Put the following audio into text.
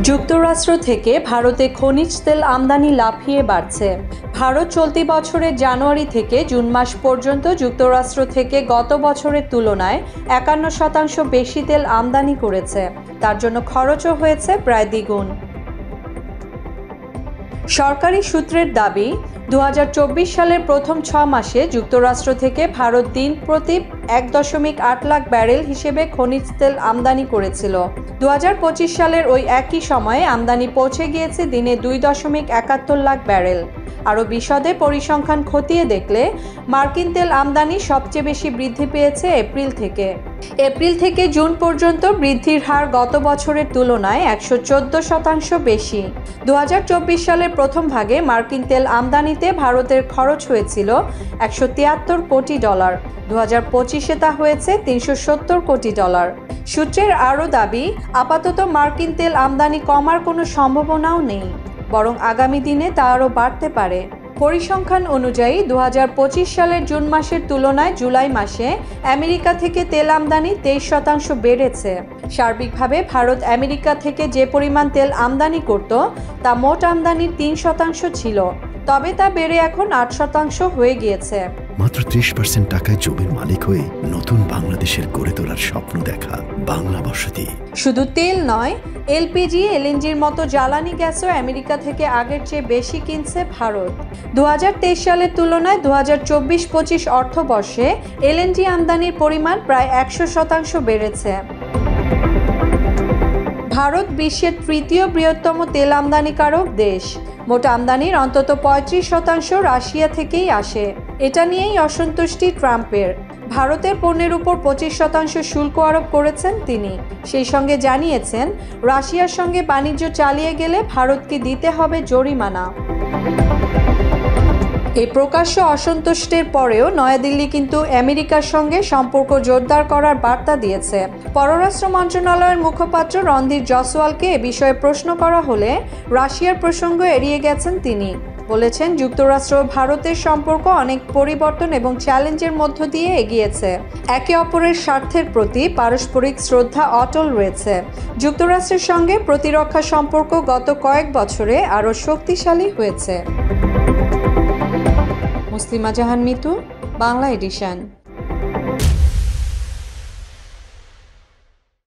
যুক্তরাষ্ট্র থেকে ভারতে খনিজ তেল আমদানি লাফিয়ে বাড়ছে। ভারত চলতি বছরের জানুয়ারি থেকে জুন মাস পর্যন্ত যুক্তরাষ্ট্র থেকে গত বছরের তুলনায় ৫১% বেশি তেল আমদানি করেছে। তার জন্য খরচও হয়েছে প্রায় দ্বিগুণ। সরকারি সূত্রের দাবি, ২০২৪ সালের প্রথম ৬ মাসে যুক্তরাষ্ট্র থেকে ভারত দিন প্রতি ১.৮ লাখ ব্যারেল হিসেবে খনিজ তেল আমদানি করেছিল। ২০২৫ সালের ওই একই সময়ে আমদানি পৌঁছে গিয়েছে দিনে ২.৭১ লাখ ব্যারেল। আরও বিশদে পরিসংখ্যান খতিয়ে দেখলে মার্কিন তেল আমদানি সবচেয়ে বেশি বৃদ্ধি পেয়েছে এপ্রিল থেকে জুন পর্যন্ত বৃদ্ধির হার গত বছরের তুলনায় ১১৪% বেশি। ২০২৪ সালের প্রথম ভাগে মার্কিন তেল আমদানিতে ভারতের খরচ হয়েছিল $১৭৩ কোটি। ২০২৫-এ তা হয়েছে $৩৭০ কোটি। সূত্রের আরও দাবি, আপাতত মার্কিন তেল আমদানি কমার কোনো সম্ভাবনাও নেই, বরং আগামী দিনে তা আরও বাড়তে পারে। পরিসংখ্যান অনুযায়ী ২০২৫ সালের জুন মাসের তুলনায় জুলাই মাসে আমেরিকা থেকে তেল আমদানি ২৩% বেড়েছে। সার্বিকভাবে ভারত আমেরিকা থেকে যে পরিমাণ তেল আমদানি করত তা মোট আমদানির ৩% ছিল, তবে তা বেড়ে এখন ৮% হয়ে গিয়েছে। মাত্র ৩০% টাকায় জমির মালিক হয়ে নতুন বাংলাদেশের গড়ে তোলার স্বপ্ন দেখা বাংলা বসতি। শুধু তেল নয়, এলপিজি, এলএনজির মতো জ্বালানি গ্যাসও আমেরিকা থেকে আগের চেয়ে বেশি কিনছে ভারত। ২০২৩ সালের তুলনায় ২০২৪-২৫ অর্থবর্ষে এলএনজি আমদানির পরিমাণ প্রায় ১০০% বেড়েছে। ভারত বিশ্বের তৃতীয় বৃহত্তম তেল আমদানিকারক দেশ। মোট আমদানির অন্তত ৩৫% রাশিয়া থেকেই আসে। এটা নিয়েই অসন্তুষ্টি ট্রাম্পের। ভারতের পণ্যের উপর ২৫% শুল্ক আরোপ করেছেন তিনি। সেই সঙ্গে জানিয়েছেন, রাশিয়ার সঙ্গে বাণিজ্য চালিয়ে গেলে ভারতকে দিতে হবে জরিমানা। এই প্রকাশ্য অসন্তুষ্টের পরেও নয়াদিল্লি কিন্তু আমেরিকার সঙ্গে সম্পর্ক জোরদার করার বার্তা দিয়েছে। পররাষ্ট্র মন্ত্রণালয়ের মুখপাত্র রণধীর জয়সওয়ালকে এ বিষয়ে প্রশ্ন করা হলে রাশিয়ার প্রসঙ্গ এড়িয়ে গেছেন তিনি। বলেছেন, যুক্তরাষ্ট্র ও ভারতের সম্পর্ক অনেক পরিবর্তন এবং চ্যালেঞ্জের মধ্য দিয়ে এগিয়েছে। একে অপরের স্বার্থের প্রতি পারস্পরিক শ্রদ্ধা অটল রয়েছে। যুক্তরাষ্ট্রের সঙ্গে প্রতিরক্ষা সম্পর্ক গত কয়েক বছরে আরও শক্তিশালী হয়েছে। মুসলিমা জাহান মিতু, বাংলা এডিশন।